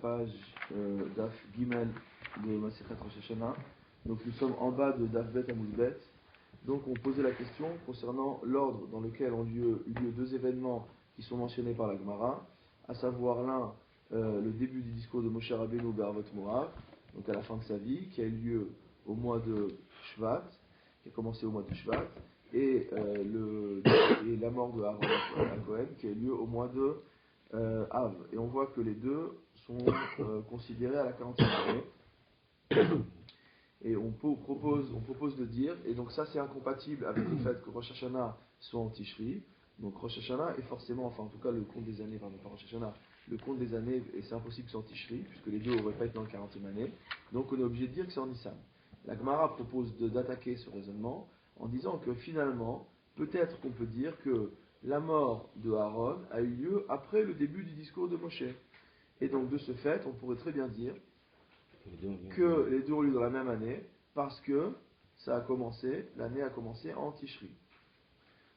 page Daf Gimel de Masechet Rosh Hashanah. Donc nous sommes en bas de Daf Bet Amud Bet. Donc on posait la question concernant l'ordre dans lequel ont eu lieu deux événements qui sont mentionnés par la Gemara, à savoir l'un, le début du discours de Moshe Rabbeinu Be'arvot Moav, donc à la fin de sa vie, qui a eu lieu au mois de Shvat, qui a commencé au mois de Shvat, et la mort de Aaron à Cohen, qui a eu lieu au mois de Av. Et on voit que les deux sont considérés à la 40e année. Et on propose de dire, et donc ça c'est incompatible avec le fait que Rosh Hashanah soit en Tishri. Donc Rosh Hashanah est forcément, enfin en tout cas le compte des années, pardon pas Rosh Hashanah, le compte des années, et c'est impossible que c'est en Tishri, puisque les deux n'auraient pas été dans la 40e année. Donc on est obligé de dire que c'est en Nissan. La Gemara propose d'attaquer ce raisonnement en disant que finalement, peut-être qu'on peut dire que la mort de Aaron a eu lieu après le début du discours de Moshe. Et donc de ce fait, on pourrait très bien dire que les deux ont lieu dans la même année, parce que l'année a commencé en Tishri.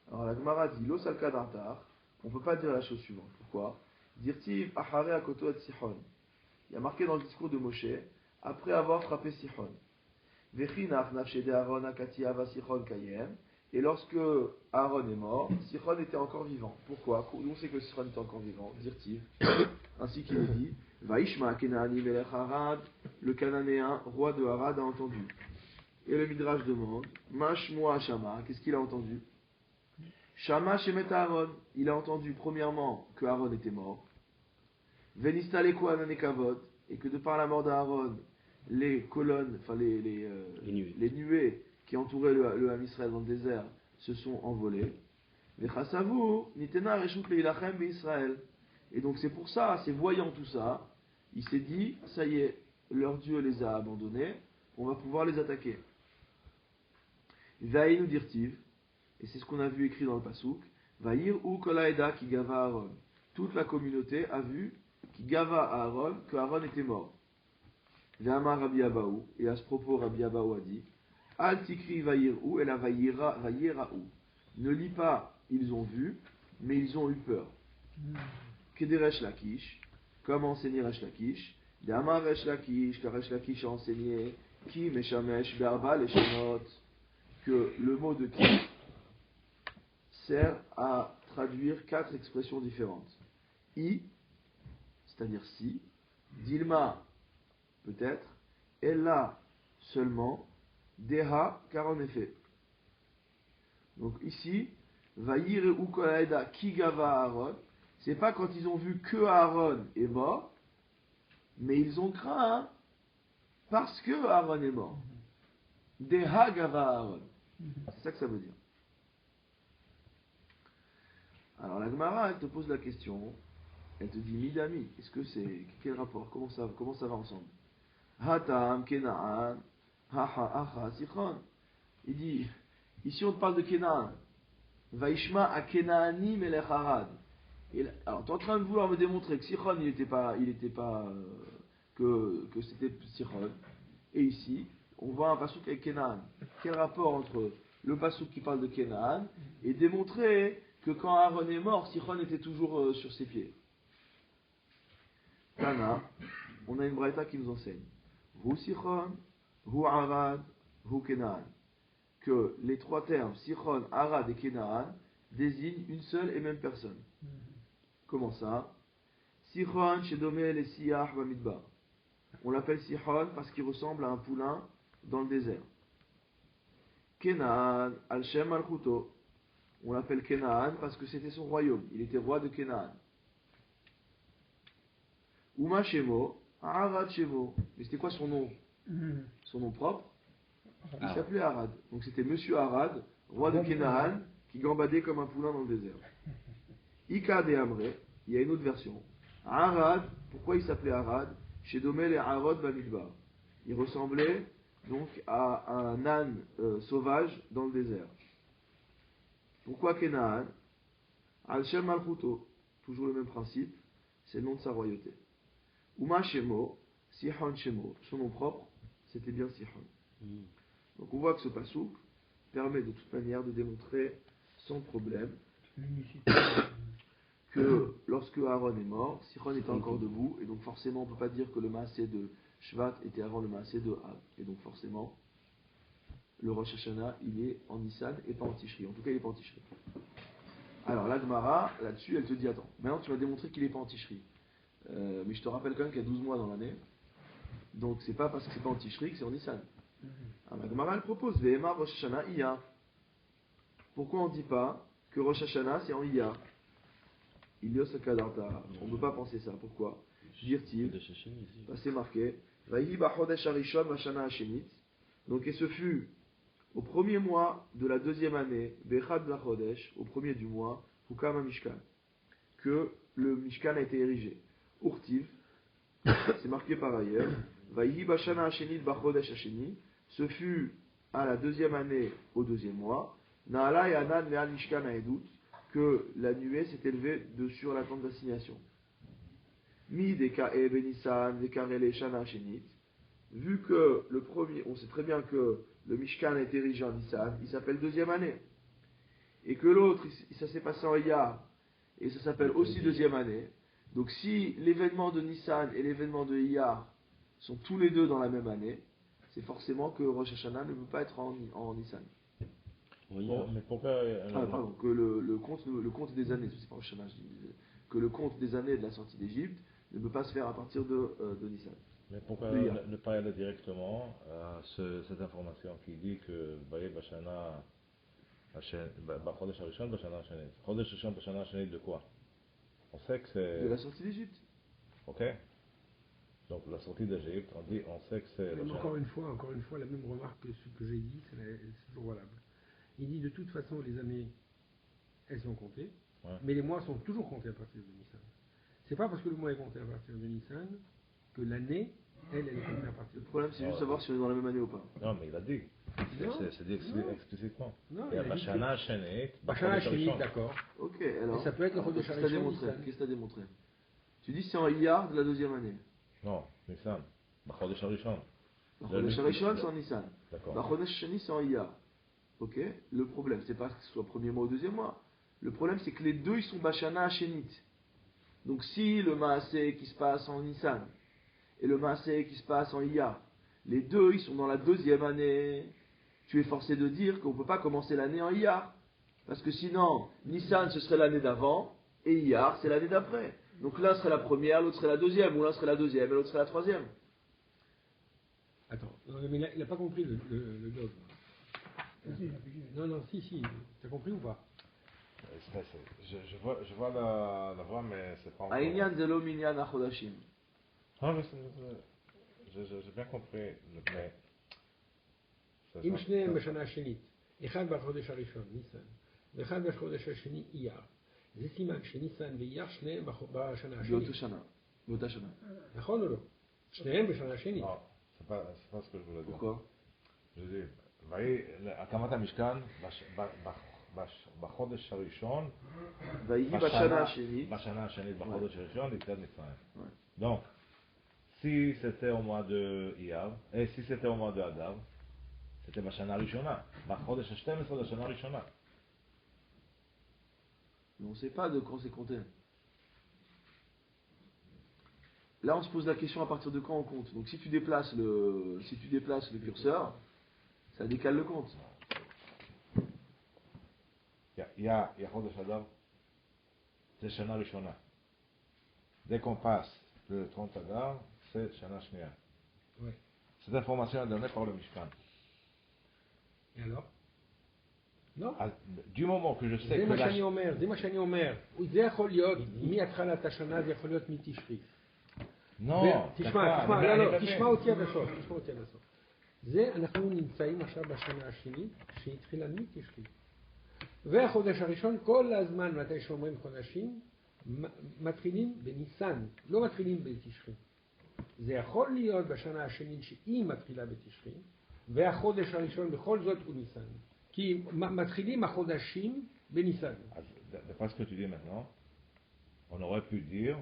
Alors la Gemara dit, Lo salka d'antar, on ne peut pas dire la chose suivante. Pourquoi? Dirtiv achare akoto et Sihon. Il y a marqué dans le discours de Moshe, après avoir frappé Sihon. Vechinach nafshede Aaron akati ava Sihon kayem. Et lorsque Aaron est mort, Sihon était encore vivant. Pourquoi? D'où on sait que Sihon était encore vivant? Dirtiv. Ainsi qu'il est dit, Vaishma Kenaani Melech Harad, le Cananéen, roi de Harad, a entendu. Et le Midrash demande, Mashmoa Shama, qu'est-ce qu'il a entendu? Shama Shemet Aaron, il a entendu premièrement que Aaron était mort. Venistale Kohanan Kavod, et que de par la mort d'Aaron, les colonnes, enfin les nuées qui entouraient le Ham Israël dans le désert se sont envolées. Vechasavu Nitena Reshut Leilachem Israël. Et donc c'est pour ça, c'est voyant tout ça, il s'est dit, ça y est, leur Dieu les a abandonnés, on va pouvoir les attaquer. Vaïnu dirtiv, et c'est ce qu'on a vu écrit dans le Passouk, Vaïr ou Kolaïda qui gava Aaron. Toute la communauté a vu qui gava à Aaron que Aaron était mort. Ve'amar Rabbi Abaou, et à ce propos Rabbi Abaou a dit, Al tikri Vaïr ou, et la Vaïra ou. Ne lis pas, ils ont vu, mais ils ont eu peur. Kederesh Lakish, comme a enseigné Resh Lakish, D'Amar Resh Lakish, car Resh Lakish a enseigné, Ki Meshamesh Berba Leshanot, que le mot de qui sert à traduire quatre expressions différentes. I, c'est-à-dire si, Dilma, peut-être, Ella, seulement, Deha, car en effet. Donc ici, Vaïr ou Kolaïda, Ki Gava Aaron, c'est pas quand ils ont vu que Aaron est mort, mais ils ont craint parce que Aaron est mort. Deha Gava Aaron. C'est ça que ça veut dire. Alors la Gemara, elle te pose la question, elle te dit Midami, est-ce que c'est quel rapport? Comment ça va ensemble? Hatam Kenaan, Haha Sichon. Il dit, ici on te parle de Kenaan. Vaishma a Kenaani Melech Harad. Alors, tu es en train de vouloir me démontrer que Sichon, il n'était pas que c'était Sichon. Et ici, on voit un passouk avec Kenaan. Quel rapport entre le passouk qui parle de Kenaan et démontrer que quand Aaron est mort, Sichon était toujours sur ses pieds? Tana, on a une braïta qui nous enseigne. Hu Sichon, Hu Arad, Hu Kenaan. Que les trois termes, Sichon, Arad et Kenaan, désignent une seule et même personne. Comment ça? Sichon shedomé le siyah bamidbar. On l'appelle Sichon parce qu'il ressemble à un poulain dans le désert. Kenaan al shem al chuto. On l'appelle Kenaan parce que c'était son royaume. Il était roi de Kenaan. Uma shemo, Arad shemo. Mais c'était quoi son nom? Son nom propre? Il s'appelait Arad. Donc c'était Monsieur Arad, roi de Kenaan, qui gambadait comme un poulain dans le désert. Ika de Amre, il y a une autre version. Arad, pourquoi il s'appelait Arad? Chez Domel et Arad Bamidbar. Il ressemblait donc à un âne sauvage dans le désert. Pourquoi Kenaan? Al-Shem Malchuto, toujours le même principe, c'est le nom de sa royauté. Uma Shemo, Sihon Shemo, son nom propre, c'était bien Sihon. Donc on voit que ce passouk permet de toute manière de démontrer sans problème que lorsque Aaron est mort, Sichon était encore debout, et donc forcément on ne peut pas dire que le Maaseh de Shvat était avant le Maaseh de Av. Et donc forcément, le Rosh Hashanah, il est en Nissan et pas en Tishri. En tout cas, il n'est pas en Tishri. Alors la Gemara, là-dessus, elle te dit, attends, maintenant tu vas démontrer qu'il n'est pas en Tishri. Mais je te rappelle quand même qu'il y a 12 mois dans l'année, donc c'est pas parce que c'est pas en Tishri que c'est en Nissan. Alors la Gemara, elle propose, Vehema Rosh Hashanah Iya. Pourquoi on ne dit pas que Rosh Hashanah c'est en Iya? Il y a ce cas d'Arta. On ne peut pas penser ça. Pourquoi? Dire-t-il, c'est marqué, Vaïhi Bachodesh Harishon Vashana Hashenit. Donc, et ce fut au premier mois de la deuxième année, Bechad Lachodesh, au premier du mois, Hukama Mishkan, que le Mishkan a été érigé. Urtiv, c'est marqué par ailleurs, Vaïhi Bashana Hashenit Bachodesh Hasheni, ce fut à la deuxième année, au deuxième mois, Naala et Anan Ve'al Mishkan Aedut, que la nuée s'est élevée de sur la tente d'assignation. Mi Dekae Benissan Dekarele Shana Hashenit, vu que le premier, on sait très bien que le Mishkan a été érigé en Nissan, il s'appelle deuxième année. Et que l'autre, ça s'est passé en Iyar, et ça s'appelle aussi deuxième année. Donc si l'événement de Nissan et l'événement de Iyar sont tous les deux dans la même année, c'est forcément que Rosh Hashanah ne peut pas être en Nissan. Bon, mais pourquoi Pardon, que le compte des années, c'est pas Rosh Hashanah, que le compte des années de la sortie d'Égypte ne peut pas se faire à partir de Nissan. Mais pourquoi ne pas aller directement à cette information qui dit que Baye Bashana Chodesh Harishon Bashana Hashanit. Chodesh Harishon Bashana Hashanit de quoi? On sait que c'est. De la sortie d'Égypte. Ok. Donc la sortie d'Égypte, on sait que c'est. Encore une fois, la même remarque que ce que j'ai dit, c'est toujours valable. Il dit de toute façon les années, elles sont comptées, mais les mois sont toujours comptés à partir de Nissan. C'est pas parce que le mois est compté à partir de Nissan que l'année, elle est comptée à partir de. Le problème, c'est juste savoir si on est dans la même année ou pas. Non, mais il a dit. C'est dit explicitement. Non, il y a Bashana Hashanit. Bashana Hashanit, d'accord. Ok, alors. Et ça peut être le Chodesh Harishon. Qu'est-ce que tu as démontré? Tu dis c'est en Iyar de la deuxième année. Non, Nissan. Chodesh Harishon. Chodesh Harishon, c'est en Nissan. D'accord. Chodesh Sheni, c'est en Iyar. Ok. Le problème, c'est pas que ce soit premier mois ou deuxième mois. Le problème, c'est que les deux, ils sont Bashana Hashanit. Donc si le Maaseh qui se passe en Nissan et le Maaseh qui se passe en Iyar, les deux, ils sont dans la deuxième année, tu es forcé de dire qu'on ne peut pas commencer l'année en Iyar. Parce que sinon, Nissan, ce serait l'année d'avant, et Iyar, c'est l'année d'après. Donc l'un serait la première, l'autre serait la deuxième, ou l'un serait la deuxième, et l'autre serait la troisième. Attends, mais il n'a pas compris le dogme. Non, si, tu as compris ou pas? Je vois la voix, mais c'est pas encore. Aïnyan zelo minyan achodashim. Non, mais j'ai bien compris, mais. אם שניהם בשנה השנית, אחד בחודש הראשון, ניסן, ואחד בחודש השני, אייר. זה סימן שניסן ואייר שניהם בשנה השנית. באותה שנה. נכון או לא? שניהם בשנה השנית. Non, c'est pas ce que je voulais dire. Pourquoi? Je dis, voyez, הקמת המשכן בחודש הראשון, בשנה השנית בחודש הראשון, לקראת מצרים. Donc, si c'était au mois de Iyar, et si c'était au mois de Adar, c'était בשנה הראשונה, בחודש ה-12 לשנה הראשונה. Mais on ne sait pas de quand c'est compté. Là, on se pose la question à partir de quand on compte. Donc, si tu déplaces le curseur, ça décale le compte. Il y a חודש אדר, c'est שנה ראשונה. Dès qu'on passe le 30 אדר, c'est שנה שנייה. Ouais. Cette information est donnée par le Mishkan. Et alors? לא. Du moment que je sais que... זה מה שאני אומר. זה יכול להיות, מהתחלת השנה זה יכול להיות מתשרי. תשמע אותי עד הסוף. זה אנחנו נמצאים עכשיו בשנה השנית, שהתחילה מתשרי. והחודש הראשון, כל הזמן, מתי שאומרים חודשים, מתחילים בניסן, לא מתחילים בתשרי. זה יכול להיות בשנה השנית שהיא מתחילה בתשרי, והחודש הראשון בכל זאת הוא ניסן. כי מתחילים החודשים בניסן. אז d'après ce que tu dis maintenant, on aurait pu dire,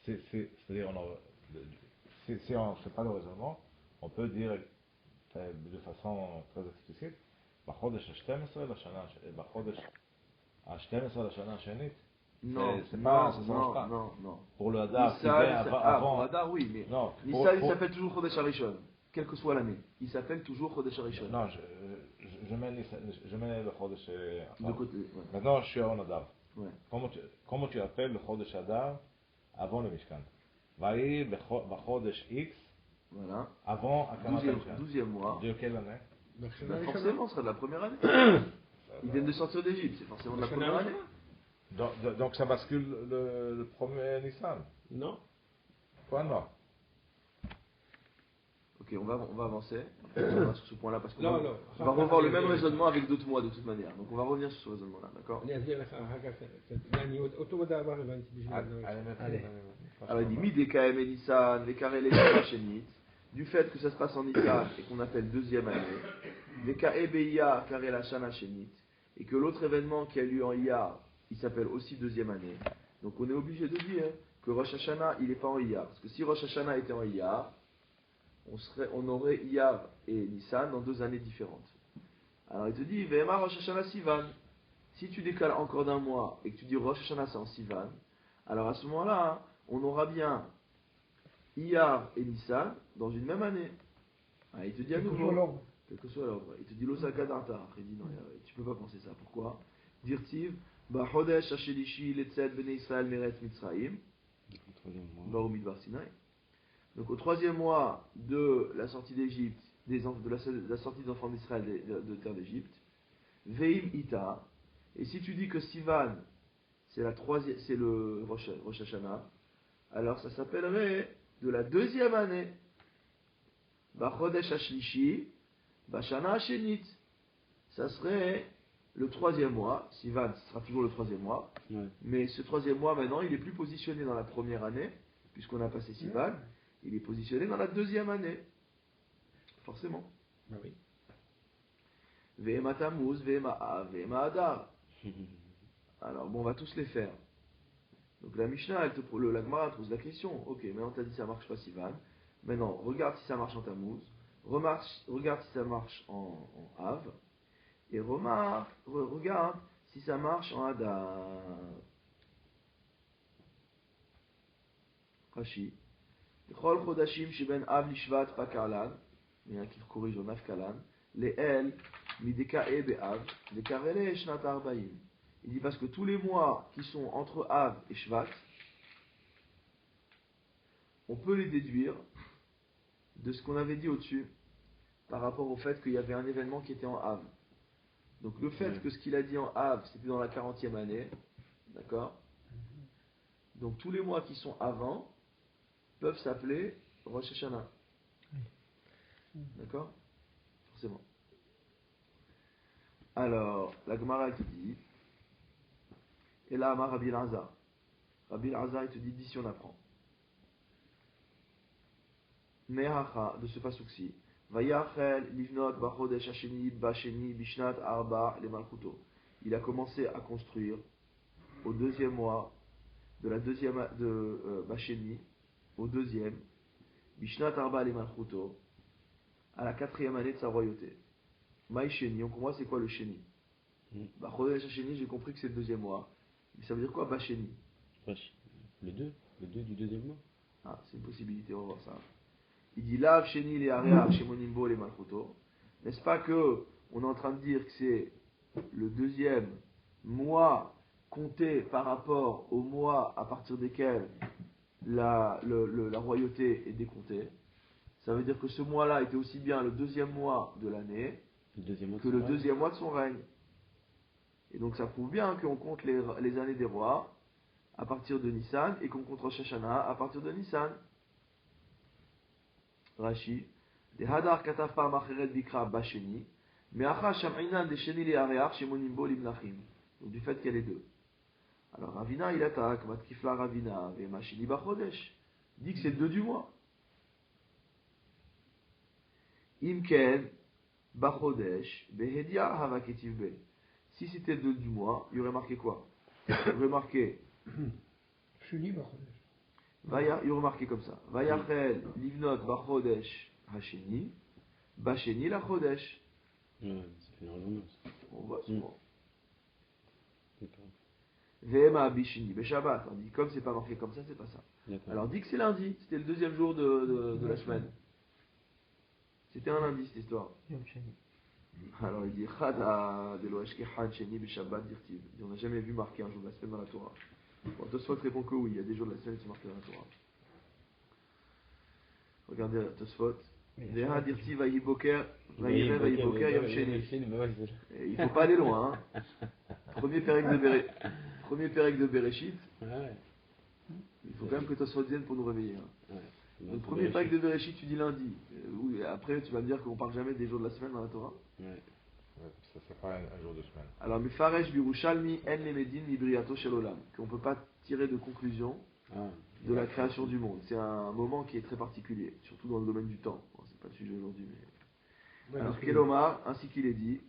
c'est-à-dire, si on ne fait pas le raisonnement, on peut dire de façon très explicite, בחודש ה-12 לשנה השנית, Non, C'est pas, ça non, change non, pas. non. Pour le Hadar qui Nissan, vient pour avant. Hadar, oui, mais Non, Nissan, il s'appelle toujours Chodesh HaRishon, quelle que soit l'année. Il s'appelle toujours Chodesh HaRishon. Non, je mets le Chodesh. De côté, ouais. Maintenant, je suis en Hadar. Ouais. Comment tu appelles le Chodesh Hadar avant le Mishkan? Vaïe, Chodesh X, Voilà. avant Akamat Mishkan. 12e mois. De quelle année? Donc, Ben forcément, ce sera de la première année. Ils viennent de sortir d'Égypte, c'est forcément de la première année. Donc ça bascule le premier Nissan. Non. Quoi, non? Ok, on va avancer. On va sur ce point-là parce qu'on Non, va, non. on va revoir le même raisonnement avec d'autres mois de toute manière. Donc on va revenir sur ce raisonnement-là, d'accord? אני אסביר לך אחר כך, אני אותו דבר הבנתי בשביל Allez. Alors il dit Midi Kaem et Nissan, Vekare les Shenit, du fait que ça se passe en Nissan et qu'on appelle deuxième année, Vekare Beya Kare la Shana Shenit, et que l'autre événement qui a lieu en Iyar, il s'appelle aussi deuxième année. Donc on est obligé de dire que Rosh Hashanah il n'est pas en Iyar. Parce que si Rosh Hashanah était en Iyar, on aurait Iyar et Nissan dans 2 années différentes. Alors il te dit Vema Rosh Hashanah Sivan. Si tu décales encore d'un mois et que tu dis Rosh Hashanah c'est en Sivan, alors à ce moment-là, on aura bien Iyar et Nissan dans une même année. Ah, il te dit à nouveau, quel que soit l'ordre, il te dit l'Osaka d'Artar. Il dit non, tu peux pas penser ça. Pourquoi? Dirtiv, Chodesh Hashelishi Letzet Bnei Israël Meret Mitzrayim, Baou Midbar Sinai. Donc au 3e mois de la sortie d'Égypte, de la sortie des enfants d'Israël de terre d'Égypte, Veim Ita. Et si tu dis que Sivan, c'est le Rosh Hashanah, alors ça s'appellerait de la 2e année. Chodesh Hashlishi, Shana Hashenit. Ça serait le 3e mois. Sivan, ce sera toujours le 3e mois. Ouais. Mais ce 3e mois, maintenant, il est plus positionné dans la première année, puisqu'on a passé Sivan. Il est positionné dans la 2e année. Forcément. Ah oui. Ve'ema Tammuz, Ve'ema Av, Ve'ema Adar. Alors, bon, on va tous les faire. Donc la Mishnah, la Gemara pose la question. Ok, maintenant tu as dit ça marche pas Sivan. Maintenant, regarde si ça marche en Tammuz. Regarde si ça marche en Av. Et regarde si ça marche en Adar. Rashi. Chol Chodashim Sheben Av Lishvat Pakarlan. Il y en a qui corrige en Av Kalan. Les El Midekae Be'av. Dekarele Shnat Arbaim. Il dit parce que tous les mois qui sont entre Av et Shvat, on peut les déduire de ce qu'on avait dit au-dessus par rapport au fait qu'il y avait un événement qui était en Av. Donc le fait que ce qu'il a dit en Av, c'était dans la 40e année, d'accord? Donc tous les mois qui sont avant peuvent s'appeler Rosh Hashanah. D'accord? Forcément. Alors, la Gemara te dit, et là, Rabbi Elazar. Rabbi Elazar, il te dit, d'ici on apprend. Mehacha, de ce pasuk-ci. Vayachel livnot bachodesh hasheni basheni bishnat arba le malchuto. Il a commencé à construire au 2e mois de la 2e de Basheni, au 2e, bishnat arba le malchuto, à la 4e année de sa royauté. Maï sheni, on comprend c'est quoi le sheni? Bachodesh hasheni, j'ai compris que c'est le 2e mois. Mais ça veut dire quoi Basheni? Le 2 du 2e mois. Ah, c'est une possibilité, on va voir ça. Il dit Lav Sheni les Areach Shemonimbo les Malchuto. N'est-ce pas que on est en train de dire que c'est le 2e mois compté par rapport au mois à partir desquels la royauté est décomptée? Ça veut dire que ce mois-là était aussi bien le 2e mois de l'année que le 2e mois de son règne. Et donc ça prouve bien qu'on compte les années des rois à partir de Nissan et qu'on compte Rosh Hashanah à partir de Nissan. Rashi, de Hadar Kataf par Macheret Bikra Basheni, mais Acha Shaminan de Sheni le Areach Shemonimbo Limnachim. Donc du fait qu'il y a les deux. Alors Ravina il attaque, Matkifla Ravina, et Machini Bachodesh, dit que c'est le 2 du mois. Imken Bachodesh, Behedia Havaketiv Be. Si c'était le 2 du mois, il y aurait marqué quoi? Il y aurait marqué. Sheni Bachodesh. Il aurait marqué comme ça. Vayachel livnot bachodesh hasheni, basheni la chodesh. Ouais, ça fait une redondance. On voit souvent. Vehema bishini beshabbat. On dit comme c'est pas marqué comme ça, c'est pas ça. D'accord. Alors on dit que c'est lundi, c'était le deuxième jour de la semaine. C'était un lundi cette histoire. Alors il dit Chada de l'Oeshke Han Sheni Beshabbat Dirtiv. On n'a jamais vu marquer un jour de la semaine dans la Torah. Bon, Tosfot répond que oui, il y a des jours de la semaine qui sont marqués dans la Torah. Regardez Tosfot. Veha Dirtiv Vayi Boker, Vayi Rev Vayi Boker Yom Sheni. Et il faut pas aller loin. Hein. Premier pérec de Bereshit. Ouais. Il faut quand même que Tosfot vienne pour nous réveiller. Hein. Ouais. Le premier pérec de Bereshit, tu dis lundi. Oui, après, tu vas me dire qu'on parle jamais des jours de la semaine dans la Torah. Ouais. Ouais, ça c'est pas un jour de semaine. Alors, Mefaresh Birushalmi En Lemedin Libriato Shel Olam, qu'on ne peut pas tirer de conclusion Ah. de la création du monde. C'est un moment qui est très particulier, surtout dans le domaine du temps. Bon, c'est pas le sujet aujourd'hui, mais. Ouais, Alors, parce que- Kelomar, ainsi qu'il est dit,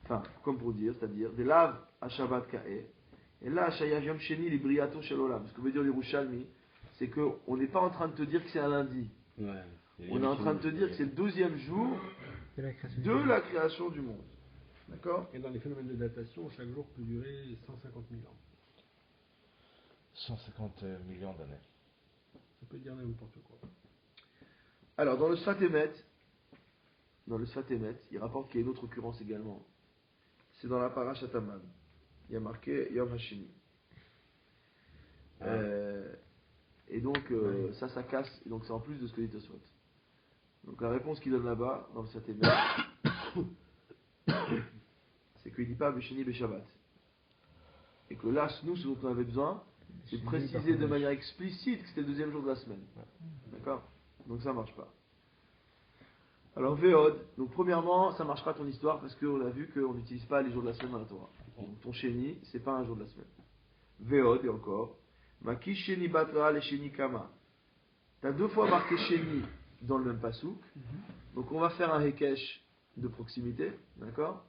enfin, comme pour dire, c'est-à-dire, des laves à Shabbat Ka'e, et là, Shayav Yom Sheni Libriato Shel Olam. Ce que veut dire l'Irushalmi, c'est qu'on n'est pas en train de te dire que c'est un lundi. Ouais. On est en train de te dire que c'est le 12e jour De la création. de la création du monde. D'accord? Et dans les phénomènes de datation, chaque jour peut durer 150 000 ans. 150 millions d'années. Ça peut dire n'importe quoi. Alors, dans le Sfat Emet, il rapporte qu'il y a une autre occurrence également. C'est dans la Parashat Aman. Il y a marqué Yom Hashini. Et donc, ça casse. Et donc, c'est en plus de ce que dit Tosfot. Donc, la réponse qu'il donne là-bas, dans le Sfat Emet, c'est qu'il ne dit pas Besheni Beshabbat. Et que là, nous, ce dont on avait besoin, c'est de préciser de manière explicite que c'était le deuxième jour de la semaine. D'accord? Donc, ça ne marche pas. Alors, Véod, donc premièrement, ça ne marche pas ton histoire parce qu'on a vu qu'on n'utilise pas les jours de la semaine dans la Torah. Donc, ton Sheni, c'est pas un jour de la semaine. Véod, et encore, Makish Sheni Batra le Sheni Kama. Tu as deux fois marqué Sheni dans le même pasouk. Donc, on va faire un Hekesh de proximité, d'accord?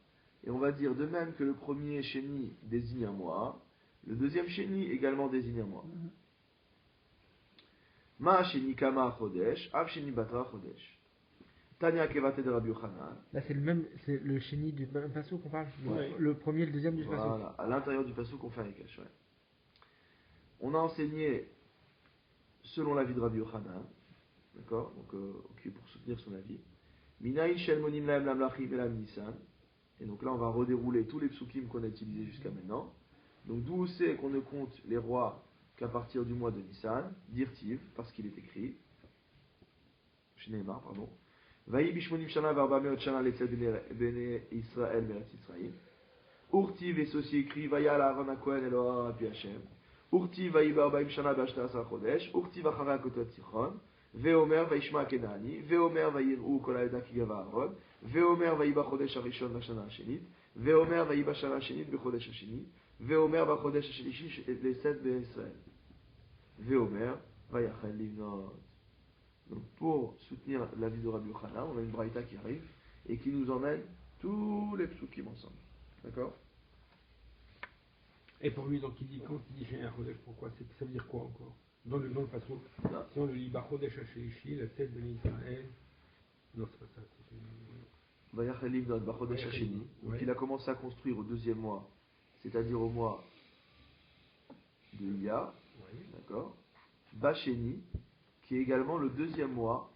Et on va dire de même que le premier Sheni désigne un mois, le deuxième Sheni également désigne un mois. Ma Sheni Kama Chodesh, Av Sheni Batra Chodesh. Tanya Kevate de Rabbi Yochanan. Là, c'est le même, c'est le chéni du même passo qu'on parle. Ouais. Le premier et le deuxième du passo. Voilà, à l'intérieur du pasouk on fait un Hekesh, ouais. On a enseigné selon l'avis de Rabbi Yochanan, d'accord? Donc, ok, pour soutenir son avis. Minaï Shel Monim Laem Lamlachim Elam Nissan. Et donc là, on va redérouler tous les psukim qu'on a utilisés jusqu'à maintenant. Donc, d'où c'est qu'on ne compte les rois qu'à partir du mois de Nissan, d'Irtiv, parce qu'il est écrit, Shneimar, pardon. Vaï Bishmonim Shana Varba Meot Shana Letzed Bene Israël Meretz Israël. Urtiv, et ceci écrit, Vaya la Aaron Kohen Elohar Api Hashem. Urtiv, Vaï Barbaim Shana Bashta Asar Chodesh. Urtiv, Achara Kotot Sichon. Veomer, Vaishma Kenani. Veomer, Vayiru Kol Haeda Ki Gava Aaron. Veomer, Vaïba Chodesh Harishon Bashana Hashenit. Veomer, Vaïba Shana Hashenit Bechodesh Hasheni. Veomer, Vachodesh Hashelishi Letzed Bene Israël. Veomer, Vayachel Livnot. Donc pour soutenir l'avis de Rabbi Yochanan, on a une braïta qui arrive et qui nous emmène tous les psukim ensemble. D'accord? Et pour lui, donc, il dit, quand il dit Sheni Chodesh, pourquoi ça veut dire quoi encore? Dans le pasouk. Non. Si on le lit Bachodesh Hashelishi, la tête de l'Israël. Non, c'est pas ça. c'est- Vayachel Livnot Bachodesh Hasheni. Donc Ouais. il a commencé à construire au deuxième mois, c'est-à-dire au mois de Iyar, Ouais. d'accord? Basheni, qui est également le deuxième mois,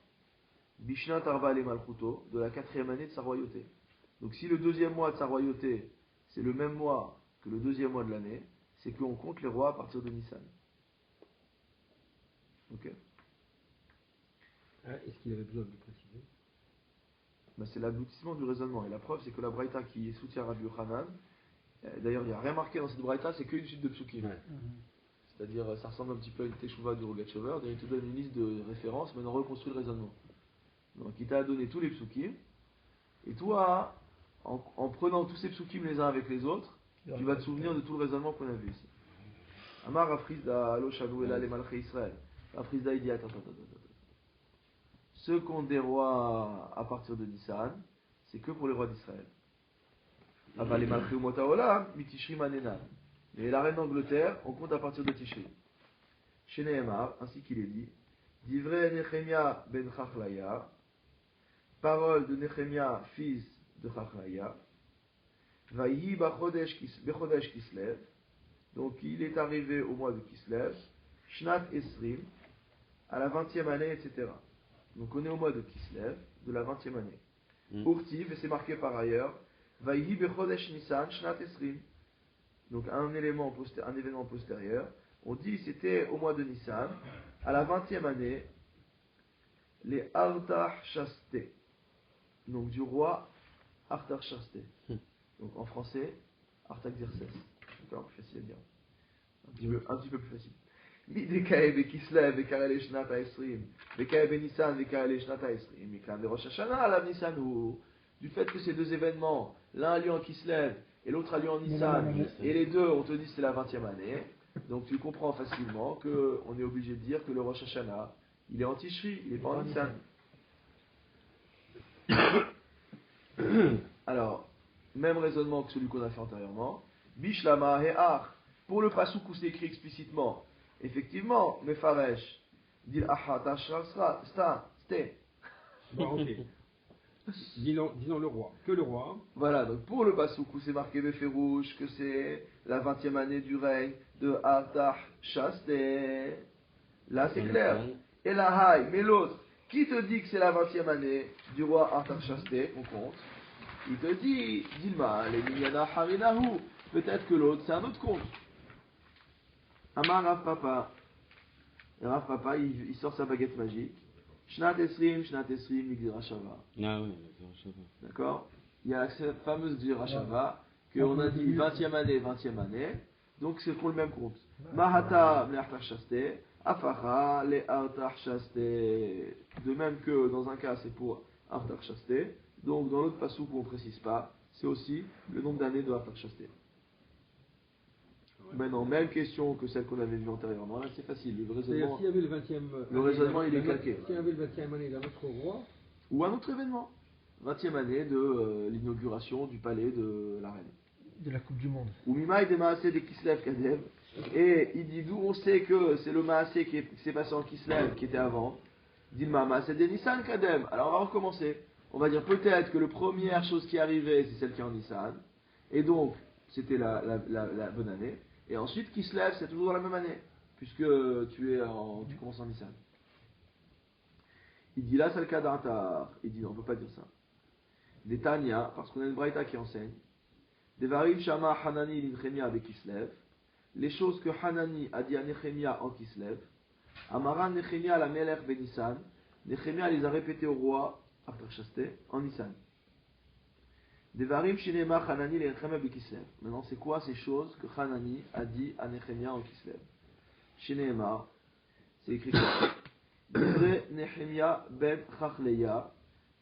Bishnat Arba le Malchuto, de la 4e année de sa royauté. Donc si le deuxième mois de sa royauté, c'est le même mois que le deuxième mois de l'année, c'est qu'on compte les rois à partir de Nissan. Ok? Ah, est-ce qu'il avait besoin de le préciser? Ben, c'est l'aboutissement du raisonnement. Et la preuve, c'est que la Braïta qui soutient Rabbi Yochanan, d'ailleurs il n'y a rien marqué dans cette Braïta, c'est qu'une suite de psukim. Ouais. C'est-à-dire, ça ressemble un petit peu à une teshuva du Rogatchover, il te donne une liste de références, maintenant reconstruit le raisonnement. Donc il t'a donné tous les psukim, et toi, en prenant tous ces psukim les uns avec les autres, tu vas te souvenir de tout le raisonnement qu'on a vu ici. Amar Rafrizda, Alo Shanu Ela le Malchei Israël. Rafrizda, il dit attends. Ce qu'ont des rois à partir de Nissan, c'est que pour les rois d'Israël. Aval les Malchei Umota Olam, Mitishri Manenan. Mais la reine d'Angleterre, on compte à partir de Tishri. Chez Nehemar, ainsi qu'il est dit, Divrei Nechemia ben Chachlaya, parole de Nechemia, fils de Chachlaya, Vaïhi bechodesh Kislev, Donc il est arrivé au mois de Kislev, Shnat Esrim, à la 20e année, etc. Donc on est au mois de Kislev, de la 20e année. Urtiv, et c'est marqué par ailleurs, Vayhi Bechodesh Nissan, Shnat Esrim. Donc un événement postérieur. On dit c'était au mois de Nissan, à la 20e année, les Artaxerxès, donc du roi Artaxerxès. Donc en français, Artaxerxès. D'accord, plus facile à dire. Un petit peu plus facile. Midekae Bekislev Bekarele Shnat Haesrim, Bekae Benissan Bekarele Shnat Haesrim, Miklam de Rosh Hashanah Alav Nissan, du fait que ces deux événements, l'un a lieu en Kislev et l'autre a lieu en Nissan, et les deux, on te dit c'est la 20e année, donc tu comprends facilement qu'on est obligé de dire que le Rosh Hashanah, il est en Tishri, il n'est pas en Nissan. Alors, même raisonnement que celui qu'on a fait antérieurement. Bishlama He'ach, pour le pasouk où c'est écrit explicitement, effectivement, Mefaresh, Dil Ahata Sta, Ste. Bon, ok. Disons le roi. Que le roi. Voilà, donc pour le pasouk où c'est marqué Beferouche, que c'est la 20e année du règne de Artaxerxès, là c'est clair. Et la Haï, mais l'autre, qui te dit que c'est la 20e année du roi Artaxerxès, on compte? Il te dit, Dilma, les Minyana Harinahu, peut-être que l'autre c'est un autre compte. Amar Rav Papa. Et Rav Papa, il sort sa baguette magique. Shnat Esrim, Migdira Shava. Ah oui, d'accord. D'accord? Il y a cette fameuse Gdira Shava, qu'on a dit 20e année, donc c'est pour le même compte. Mahata, le Artaxerxès, Afacha, le Artaxerxès. De même que dans un cas c'est pour Artaxerxès, donc dans l'autre pasouk où on ne précise pas, c'est aussi le nombre d'années de Artaxerxès. Maintenant, même question que celle qu'on avait vue antérieurement, là c'est facile, le raisonnement, S'il y avait le 20e. le raisonnement il est calqué. S'il y avait le 20e année d'un autre roi. Ou un autre événement, 20e année de l'inauguration du palais de la reine. De la Coupe du Monde. Ou Mimaï de Maasé de Kislev Kadev, et il dit d'où on sait que c'est le Maasé qui s'est passé en Kislev qui était avant, dit le Maasé de Nissan Kadem. Alors on va recommencer. On va dire peut-être que la première chose qui est arrivée c'est celle qui est en Nissan, et donc c'était la bonne année. Et ensuite, Kislev, c'est toujours dans la même année, puisque tu commences en Nissan. Il dit là, c'est le cas d'Artar. Il dit non, on ne peut pas dire ça. Des Tanya, parce qu'on a une Braïta qui enseigne. Des Varim Shama Hanani Nechemia de Kislev. Les choses que Hanani a dit à Nechemia en Kislev. Amaran Nechemia la Melech ben Nissan. Nechemia les a répétés au roi Artaxerxès en Nissan. Devarim Shinema Hanani le Nechemia be Kislev. Maintenant, c'est quoi ces choses que Hanani a dit à Nechemia en Kislev? Shinema, c'est écrit quoi? Devre Nechemia ben Chachleya,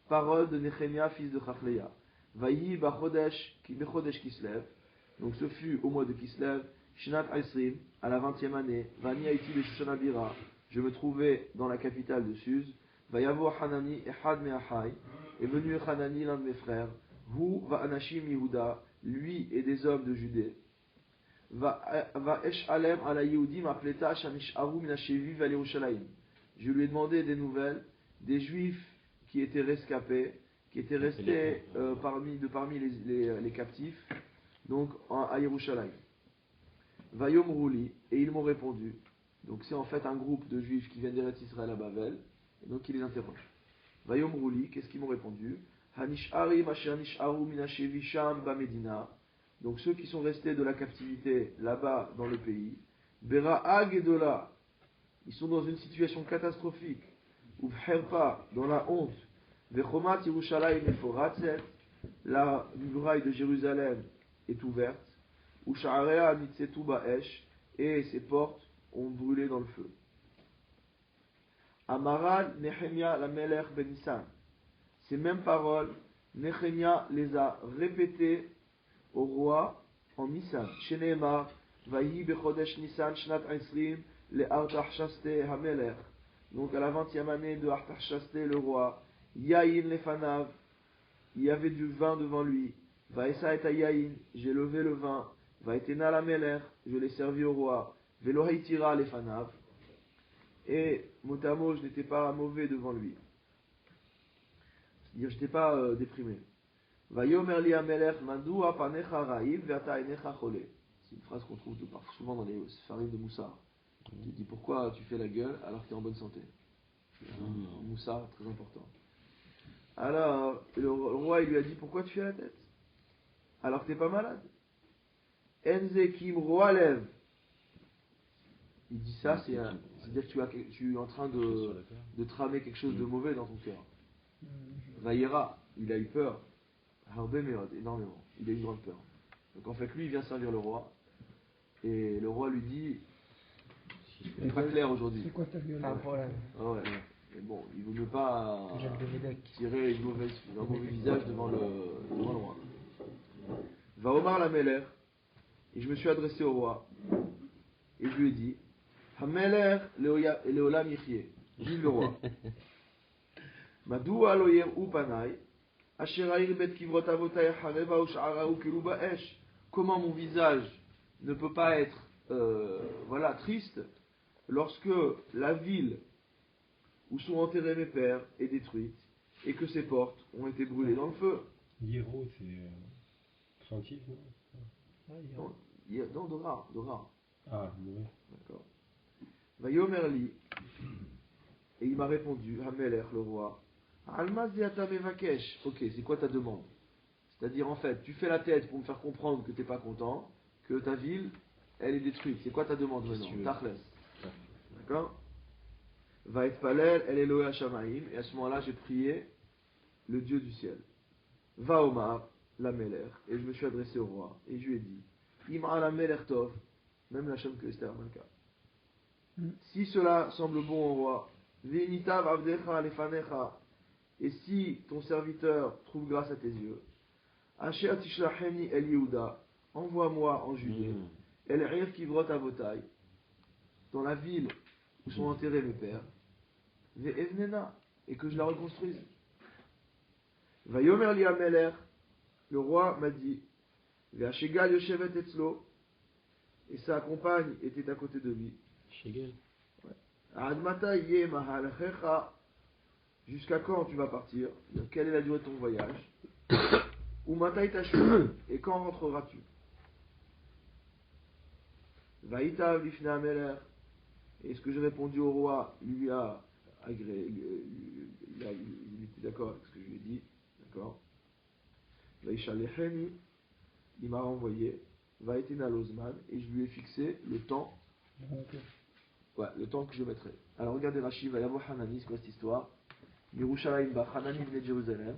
parole de Nechemia fils de Chachleya. Vayi Bachodesh Kislev. Donc ce fut au mois de Kislev, Shinat Aisrim, à la 20e année. Vani Haïti de Shushanabira. Je me trouvais dans la capitale de Suz. Vayavo Hanani Ehad Meachai. Est venu Hanani, l'un de mes frères. Hu va Anashim Yehuda, lui et des hommes de Judée. Va Esh Alem ala Yehudim apleta shanish aru minashevi val Yerushalayim. Je lui ai demandé des nouvelles des Juifs qui étaient rescapés, qui étaient restés parmi les captifs, donc à Yerushalayim. Vayom Rouli, et ils m'ont répondu. Donc c'est en fait un groupe de Juifs qui viennent d'Eretz Israël à Babel, et donc ils les interrogent. Vayom Rouli, qu'est-ce qu'ils m'ont répondu? Donc ceux qui sont restés de la captivité là-bas dans le pays, Bera'ag et Dola, ils sont dans une situation catastrophique, ou Herpa, dans la honte, Vechomat Yerushalayim Eforatzet, la muraille de Jérusalem est ouverte, ou Sha'area Nitsetu Ba'esh, et ses portes ont brûlé dans le feu. Amaran Nehemia la Melech ben Nissan. Ces mêmes paroles, Nechemia les a répétées au roi en Nissan. Sheneemar, Vayi bechodesh Nissan, Shnat Aisrim, le Artaxerxès Hamelech. Donc à la 20e année de Artaxerxès le roi, Yaïn lefanav, il y avait du vin devant lui. Vaïsa et Yaïn, j'ai levé le vin. Vaïtena la Melech, je l'ai servi au roi. Velohaitira lefanav. Et motamo, je n'étais pas mauvais devant lui. C'est-à-dire, je n'étais pas déprimé. Vayomer li amelech mandua panecha ra'im ve'ata enecha chole. C'est une phrase qu'on trouve souvent dans les farines de Moussa. Il dit pourquoi tu fais la gueule alors que tu es en bonne santé. Moussa, très important. Alors, le roi il lui a dit pourquoi tu fais la tête alors que tu n'es pas malade. Enze kim roi lève. Il dit ça, c'est-à-dire que tu es en train de tramer quelque chose de mauvais dans ton cœur. Vaïra, il a eu peur. Harbe Meod, énormément. Il a eu une grande peur. Donc en fait, lui, il vient servir le roi. Et le roi lui dit c'est pas clair aujourd'hui. C'est quoi ta gueule? Pas un problème. Ah ouais. Mais bon, il vaut mieux pas Jacques de Médoc. tirer un mauvais visage devant le roi. Va Omar la Meller. Et je me suis adressé au roi. Et je lui ai dit Hameler Leolam Yichye. Vive le roi. Madou aloyer ou panay. Comment mon visage ne peut pas être triste lorsque la ville où sont enterrés mes pères est détruite et que ses portes ont été brûlées dans le feu. Hiero, c'est craintif, non? Non, Dora. Ah, oui. D'accord. Vayomerli, et il m'a répondu, Hameler, le roi, Almaziata mevakesh. Ok, c'est quoi ta demande? C'est-à-dire, en fait, tu fais la tête pour me faire comprendre que tu n'es pas content, que ta ville, elle est détruite. C'est quoi ta demande maintenant? Tachles. D'accord? Va être palel, elle est Elohé Hashamaim, et à ce moment-là, j'ai prié le Dieu du ciel. Va Omar, la Meler, et je me suis adressé au roi, et je lui ai dit, Ima la Meler Tov, même la Shem que Esther Malka. Si cela semble bon au roi, Vinitav Avdecha Lefanecha, et si ton serviteur trouve grâce à tes yeux, Asher Tishlacheni El Yehuda, envoie-moi en Judée, El Ir Kivrot Avotai, dans la ville où sont enterrés mes pères, Ve'evnena, et que je la reconstruise. Vayomer li Ameler, le roi m'a dit, Ve'ashegal Yoshevet Etzlo, et sa compagne était à côté de lui. Shegel. Admata Yeh Mahalachecha, jusqu'à quand tu vas partir? Quelle est la durée de ton voyage? Ou Matai Tashu, et quand rentreras-tu? Vaïta Vifna Ameler, et ce que j'ai répondu au roi lui a agréé, il était d'accord avec ce que je lui ai dit, d'accord? Vaïchalecheni, il m'a renvoyé, Vaïtina Lozman, et je lui ai fixé le temps, le temps que je mettrai. Alors regardez Rashi, va y avoir Hanani, c'est quoi cette histoire? Yerushalayim ba Hanani venait de Jérusalem,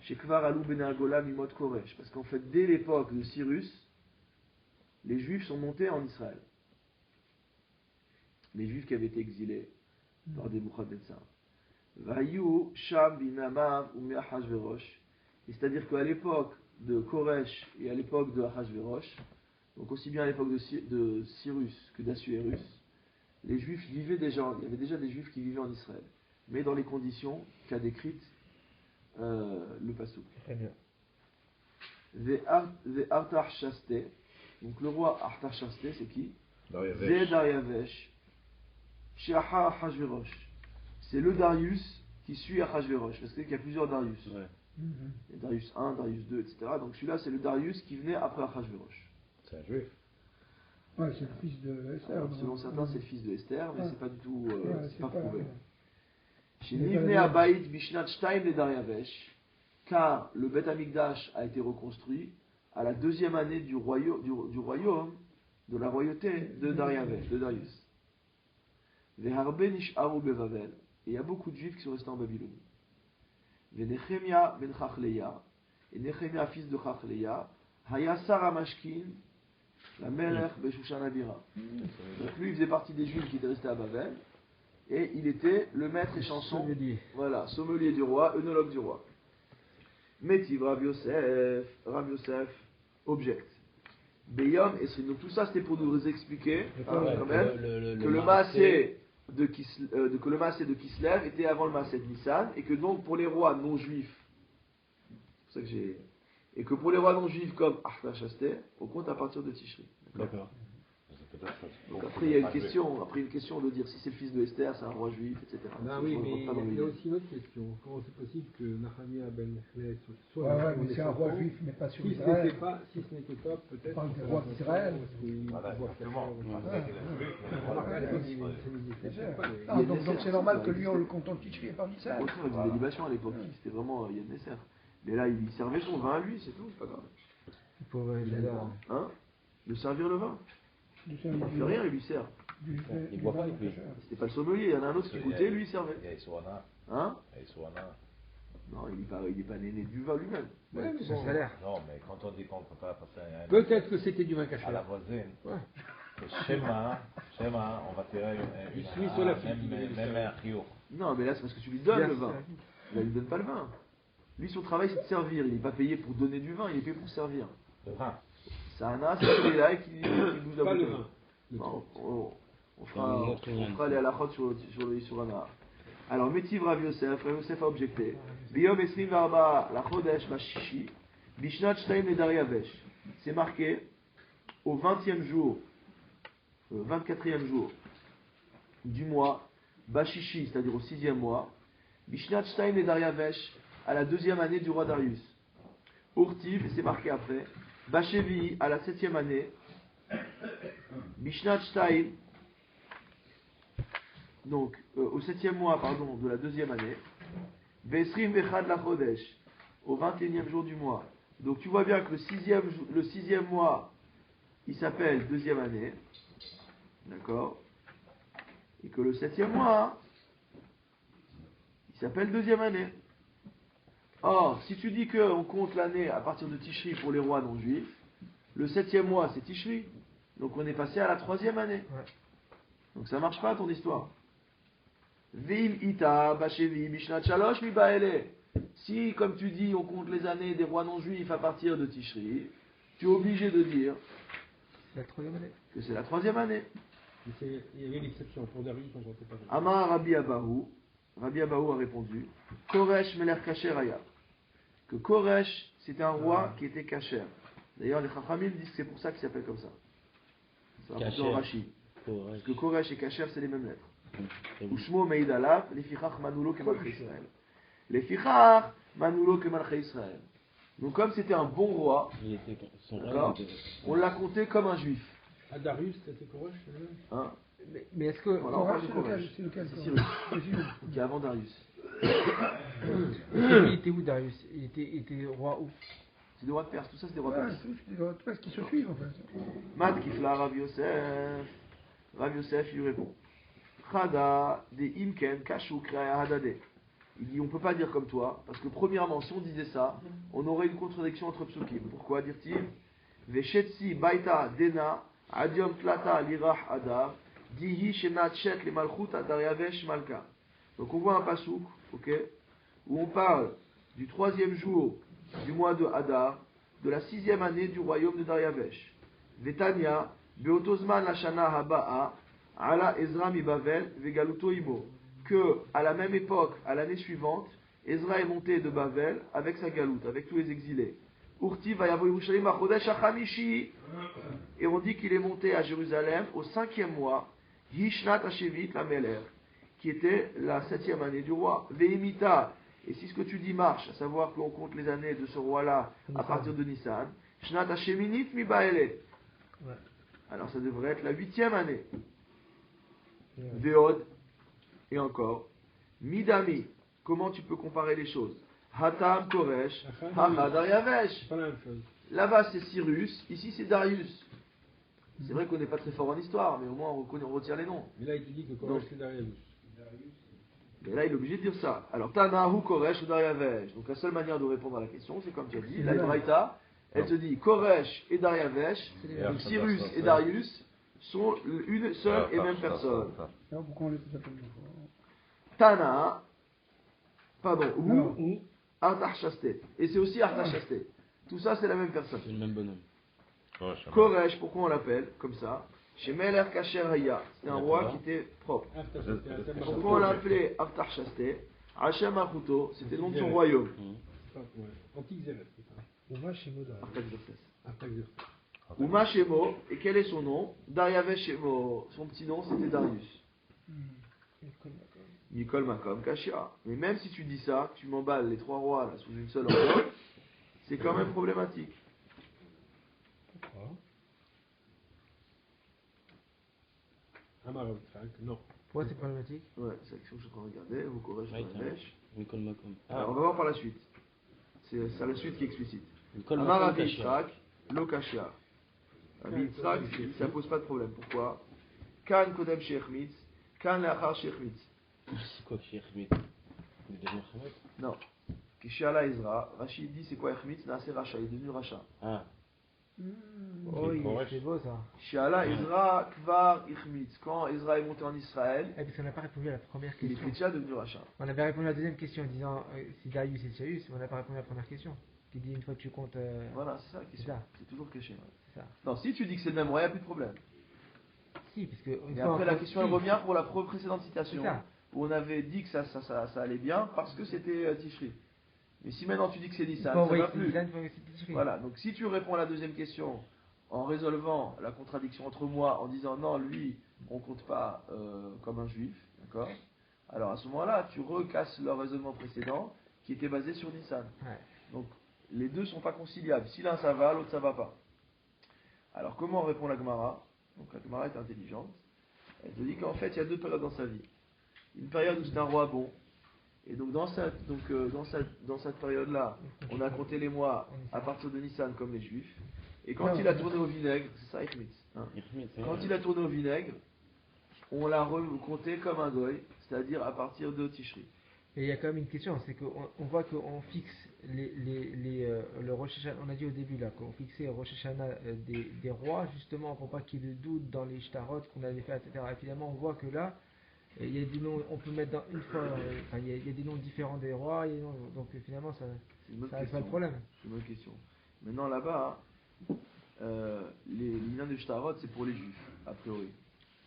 Shekvar alou ben Agola mimot Koresh, parce qu'en fait dès l'époque de Cyrus, les Juifs sont montés en Israël. Les Juifs qui avaient été exilés par des Nebuchadnezzar. Vayu Sham binamav ou Me'achashverosh. C'est-à-dire qu'à l'époque de Koresh et à l'époque de Ahashverosh, donc aussi bien à l'époque de Cyrus que d'Assuérus, les Juifs vivaient déjà, il y avait déjà des Juifs qui vivaient en Israël, mais dans les conditions qu'a décrites le Passouk. Très bien. Artaxerxès, donc le roi Artaxerxès, c'est qui? Dariavesh. Dariavesh. Sheaha Ahashverosh. C'est le Darius qui suit Ahashverosh, parce qu'il y a plusieurs Darius. Ouais. Il y a Darius 1, Darius 2, etc. Donc celui-là, c'est le Darius qui venait après Ahashverosh. C'est un juif. Ouais, c'est le fils de Esther. Alors, selon certains, c'est le fils de Esther, mais c'est pas du tout, c'est pas prouvé. Chez Mais Nivne pas Abayit Bishnat Shtaim le Dariavesh, car le Beth Amikdash a été reconstruit à la deuxième année du royaume, de la royauté de Dariavesh, de Darius. Veharbe Nish'aru Bevavel, et il y a beaucoup de juifs qui sont restés en Babylonie. Venechemia ben Chachleya, et Nechemia fils de Chachleya, Haya Sarah Mashkin, la Melech Beshushan Abira. Donc lui, il faisait partie des juifs qui étaient restés à Babel, et il était le maître et chanson, voilà, sommelier du roi, œnologue du roi. Métiv Rav Yosef objecte. Beyom et donc tout ça c'était pour nous expliquer quand même que le Maaseh de Kislev était avant le Maaseh de Nissan, et que donc pour les rois non juifs, c'est pour ça que et que pour les rois non juifs comme Artaxerxès, on compte à partir de Tishri. D'accord. peut-être ça. Donc après, il y a une question de dire si c'est le fils de Esther, c'est un roi juif, etc. Ah Ça, oui, je mais rentre pas dans il les y a détails. aussi une autre question. Comment c'est possible que Nahania ben Mechlès soit Ouais, mais c'est un roi juif, mais pas sur si ce Israël. n'était pas, si ce n'était pas, peut-être. parle des c'est rois la d'Israël. parce qu'il Voilà, voit exactement. cacher, remarque, à l'époque, il n'existait pas. Ah, donc c'est normal que lui, on le compte en Tishri et pas en Au Israël. contraire, il faisait des libations à l'époque, c'était vraiment Yann Nesser. Mais là, il servait son vin à lui, c'est tout, c'est pas grave. Pour Jada. Hein? De servir le vin. Il fait rien, il lui sert. Il boit pas avec lui. C'était pas le sommelier, il y en a un autre qui goûtait, lui il servait. Il y a Isouana. Hein? Il y a Isouana. Non, il est pas né du vin lui-même. Ouais, mais C'est bon. un salaire. Non, mais quand on dit qu'on ne peut pas passer Peut-être que c'était du vin caché. à la voisine, Ouais. que Shema, on va tirer une Il suit sur la fille, même un rio. Non, mais là c'est parce que tu lui donnes Bien, le vin. Là, il lui donne pas le vin. Lui, son travail c'est de servir. Il n'est pas payé pour donner du vin, il est payé pour servir. Le vin. C'est un as qui est là et qui bouge la Pas le bouteille. vin. Le Non, truc. on fera les halachot sur un as. Alors, Métiv Rav Yosef a objecté. Biyom Esrim Varba, la Chodesh Bashishi, Bishnat Shtaim Nedariavesh. C'est marqué au 20e jour, 24e jour du mois, Bashishi, c'est-à-dire au 6e mois, Bishnat Shtaim Nedariavesh, à la 2e année du roi Darius. Urtiv, et c'est marqué après, Bashevi, à la 7e année, Bishnat Shtaim, donc au 7e mois pardon, de la 2e année, Vesrim Vechad la Chodesh, au 21e jour du mois. Donc tu vois bien que le 6e mois, il s'appelle 2e année, d'accord, et que le 7e mois, il s'appelle 2e année. Or, si tu dis qu'on compte l'année à partir de Tishri pour les rois non juifs, le 7e mois c'est Tishri, donc on est passé à la 3e année. Ouais. Donc ça marche pas ton histoire. Vim ita bashevi bishnat shalosh mi baele. Si, comme tu dis, on compte les années des rois non juifs à partir de Tishri, tu es obligé de dire C'est la troisième année. que c'est la 3e année. Il y avait une exception. Pour Darius, on ne comptait pas. Amar Rabbi Abahu a répondu Koresh Meler Kacher Aya. Que Koresh, c'était un roi qui était Kacher. D'ailleurs, les Chachamim disent que c'est pour ça qu'il s'appelle comme ça. C'est un Kacher. peu Rashi. Parce que Koresh et Kacher, c'est les mêmes lettres. Ushmo Meid Alav, les Fichach Manulo que Malchei Israël. Les Fichach Manulo que Malchei Israël. Donc, comme c'était un bon roi, Il était son d'accord, rêve. on l'a compté comme un juif. À Darius, c'était Koresh, c'est le même. Hein? Mais est-ce que Voilà, on parle de Koresh, Koresh. c'est lequel C'est Koresh Cyrus, qui est avant Darius. il était où Darius il était roi où? C'est des rois de Perse, tout ça c'est des rois de Ouais, Perse. c'est des parce qu'ils se suivent en fait. Mat Kifla Rav Yosef. Rav Yosef il lui répond Chada de Imken Kashu Kreaya Hadade. Il dit on peut pas dire comme toi, parce que premièrement, si on disait ça, on aurait une contradiction entre psukim. Pourquoi dire-t-il Veshetsi Baita Dena Adiom Tlata Lirach Adar Dihi Shenat Shet Le Malchut Adariavesh Malka. Donc on voit un pasouk, ok, où on parle du 3e jour du mois de Hadar, de la 6e année du royaume de Dariavesh. Vetania, Beotozman Lashana Haba'a, Ala Ezra mi Bavel, Vegaluto Imo. Que, à la même époque, à l'année suivante, Ezra est monté de Bavel avec sa galoute, avec tous les exilés. Urti Vayavo Yerushalayim Achodesh Achamishi. Et on dit qu'il est monté à Jérusalem au 5e mois, Yishnat Hashevit la Meler, qui était la 7e année du roi. Veimita. Et si ce que tu dis marche, à savoir qu'on compte les années de ce roi-là à partir de Nissan, Shnat Hasheminit mi Baele. Ouais. Alors ça devrait être la 8e année. Veod, et encore, Midami. Comment tu peux comparer les choses Hatam Koresh, Hacha Dariavesh. C'est pas la même chose. Là-bas c'est Cyrus, ici c'est Darius. C'est vrai qu'on n'est pas très fort en histoire, mais au moins on retient les noms. Mais là, il te dit que Koresh, c'est Darius. Et là, il est obligé de dire ça. Alors, Tanahu, Koresh ou Dariavesh. Donc, la seule manière de répondre à la question, c'est comme tu as dit. La Braïta, elle te dit Koresh et Dariavesh, donc Cyrus et Darius, sont une seule et même personne. Alors pourquoi on les appelle deux fois Tana, pardon, Non. ou Artachasté. Et c'est aussi Artachasté. Tout ça, c'est la même personne. C'est le même bonhomme. Koresh, pourquoi on l'appelle comme ça Chez Meler Kacher Haya, c'est un roi D'accord. qui était propre. Pourquoi Pourquoi on l'appelait Artachasté Hachem Achuto, c'était le nom de son royaume. Antique Zéret, c'est ça. On va chez Moda. Artaxerxès. Artaxerxès. Uma Shemo, et quel est son nom? Dariavesh Shemo, son petit nom c'était Darius. Mikol Makom Kashia. Mais même si tu dis ça, tu m'emballes les trois rois là sous une seule enveloppe, c'est quand même problématique. Pourquoi Amar Yitzhak, non. Pourquoi c'est problématique? Ouais, c'est la question que je suis en train de regarder, vous corrigez Ouais, dans la mèche. Mikol Makom. Alors on va voir par la suite. C'est la suite qui est explicite. Mikol Amar Makom Rabbi Kashia. Yitzhak, Lo Kashia. Rabbi Yitzhak, ça pose pas de problème. Pourquoi? Kan Kodem Shechmitz, Kan Leachar Shechmitz. C'est quoi qui est Chmit? Il est devenu Chmit? Non. Kishala Ezra, Rachid dit c'est quoi Echmitz? Naase Racha, il est devenu Racha. Ah, Oh, correct. c'est beau ça. Shiala Ezra Kvar Echmitz. Quand Ezra est monté en Israël, Eh, parce qu'on n'a pas répondu à la première il question. était déjà devenu Racha. On avait répondu à la deuxième question en disant si Darius et Cyrus, mais on n'a pas répondu à la première question. Qui dit une fois que tu comptes. Voilà, c'est ça la question. C'est ça. C'est toujours caché. C'est ça. Non, si tu dis que c'est le même roi, il n'y a plus de problème. Si, parce que. une Et fois après, on la compte- question elle si. revient pour la précédente citation, C'est ça. où on avait dit que ça allait bien parce que c'était Tishri. Mais si maintenant tu dis que c'est Il Nissan, faut ça envoyer va plus. Nissan, il faut envoyer Tishri. Voilà, donc si tu réponds à la deuxième question en résolvant la contradiction entre moi, en disant non, lui, on compte pas comme un juif, d'accord? Alors à ce moment-là, tu recasses le raisonnement précédent qui était basé sur Nissan. Ouais. Donc les deux sont pas conciliables. Si l'un ça va, l'autre ça va pas. Alors comment répond la Gemara? Donc la Gemara est intelligente. Elle te dit qu'en fait il y a deux périodes dans sa vie. Une période où c'est un roi bon. Et donc dans cette période-là, on a compté les mois à partir de Nissan comme les juifs. Et quand il a tourné au vinaigre, c'est ça Echmitz, hein. Chmit, c'est Quand il a tourné au vinaigre, on l'a compté comme un goy, c'est-à-dire à partir de Tishri. Et il y a quand même une question, c'est qu'on voit qu'on fixe le Rosh Hashanah, on a dit au début là, qu'on fixait Rosh Hashanah des rois, justement pour pas qu'il y ait de doute dans les shtarot qu'on avait fait, etc. Et finalement, on voit que là, il y a des noms, on peut mettre dans une fois, enfin, il y a des noms différents des rois, donc finalement, ça C'est une bonne reste pas question. le problème. C'est une bonne question. Maintenant là-bas, les liens de Shtarot, c'est pour les juifs, a priori.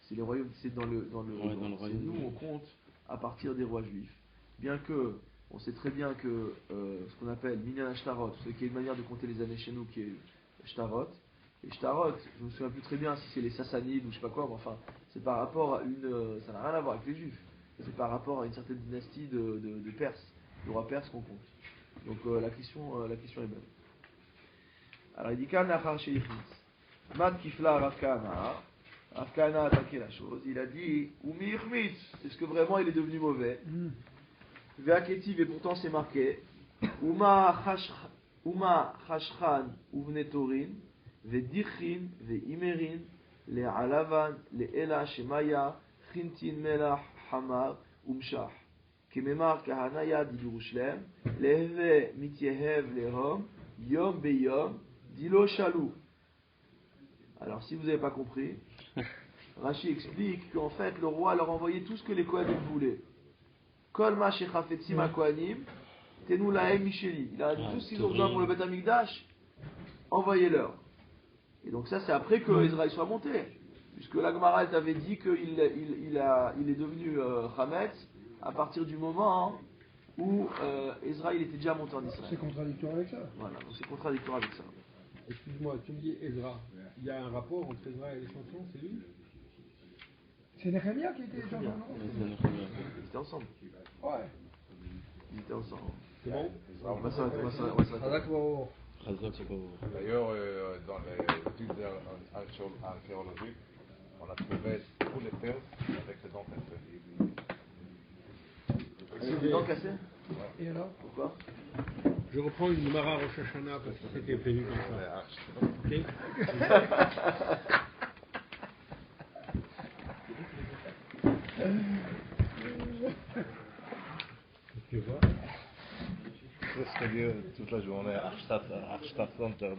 C'est les royaumes, c'est dans le Ouais, dans le c'est royaume. nous on compte à partir des rois juifs. Bien que on sait très bien que ce qu'on appelle Minyan Shtarot, ce qui est une manière de compter les années chez nous qui est Shtarot. Et Shtarot, je me souviens plus très bien si c'est les Sassanides ou je sais pas quoi, mais enfin, c'est par rapport à une, ça n'a rien à voir avec les juifs. C'est par rapport à une certaine dynastie de Perses, de rois perses qu'on compte. Donc la question est bonne. Alors il dit Kan Nachar Sheichmitz. Mat Kifla Rav Kahana. Rav Kahana a attaqué la chose. Il a dit Umi Ichmitz. Est-ce que vraiment il est devenu mauvais? Ve'aketiv, et pourtant c'est marqué Uma Chashchan Uvne Torin. Ve'dichin Ve'imerin. Le'alavan Le'ela Shemaya. Chintin Melach Hamar Umshach. כממר כהנא יד בירושלם, להווה מתייהב להום, יום ביום, דילו שלו. Alors si vous n'avez pas compris, Rashi explique qu'en fait le roi leur envoyait tout ce que les Kohanim voulaient. Kol ma shechafetzim ha-Kohanim, tenu lahem misheli. Il a dit tout ce qu'ils ont besoin pour le Beth Amikdash, envoyez-leur. Et donc ça c'est après que Israël soit monté. Puisque la Gemara elle t'avait dit qu'il il est devenu Hametz à partir du moment où Israël était déjà monté en C'est Israël. contradictoire avec ça. Voilà, donc c'est contradictoire avec ça. Excuse-moi, tu me dis Ezra. Il y a un rapport entre Ezra et les chansons, c'est lui? C'est Nehemia qui était dans le nom. Ils étaient ensemble. Ouais. Ils étaient ensemble. C'est bon? On va s'arrêter. Razak Baruch. Chazak, c'est pas vous. D'ailleurs, dans les études archéologiques, on a trouvé tous les Perses avec les dents cassées. C'est des dents cassées? Et alors? Pourquoi? Je reprends une Mara Rosh Hashanah parce que c'était prévu comme ça. Ok? Tu vois? C'est ce que dit toute la journée, Archstadt Center.